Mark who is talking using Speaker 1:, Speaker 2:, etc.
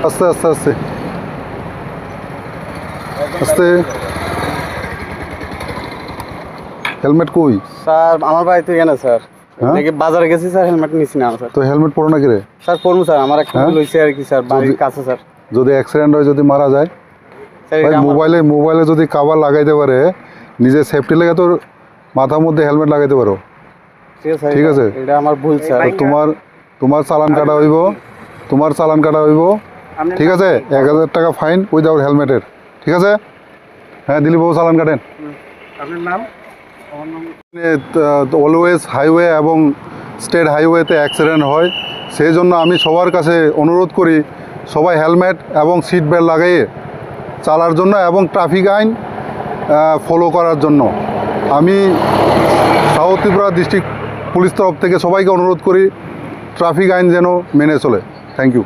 Speaker 1: আস্তে আস্তে আস্তে আস্তে। হেলমেট কই?
Speaker 2: স্যার আমার বাড়ি তো এখানে স্যার, নাকি বাজারে গেছি স্যার, হেলমেট নিছি না স্যার।
Speaker 1: তো হেলমেট পরো না কি রে?
Speaker 2: স্যার পড়বো স্যার, আমার একটা লইছে আর কি স্যার, বাড়ির কাছে স্যার।
Speaker 1: যদি অ্যাক্সিডেন্ট হয়, যদি মারা যায়, ভাই মোবাইলে যদি কাভার লাগাইতে পারে, নিজের সেফটি লেগে তোর মাথার মধ্যে হেলমেট লাগাইতে পারো। ঠিক আছে,
Speaker 2: এটা আমার ভুল স্যার।
Speaker 1: তোমার চালান কাটা হইব, ঠিক আছে। 1000 টাকা ফাইন উইদাউট হেলমেটের, ঠিক আছে। হ্যাঁ দিলীপ বাবু, চালান কাটেন।
Speaker 2: আপনার নাম?
Speaker 1: অলওয়েজ হাইওয়ে এবং স্টেট হাইওয়েতে অ্যাক্সিডেন্ট হয়, সেই জন্য আমি সবার কাছে অনুরোধ করি সবাই হেলমেট এবং সিট বেল্ট লাগিয়ে চালার জন্য এবং ট্রাফিক আইন ফলো করার জন্য। আমি সাউথ ত্রিপুরা ডিস্ট্রিক্ট পুলিশ তরফ থেকে সবাইকে অনুরোধ করি ট্রাফিক আইন যেন মেনে চলে। Thank you.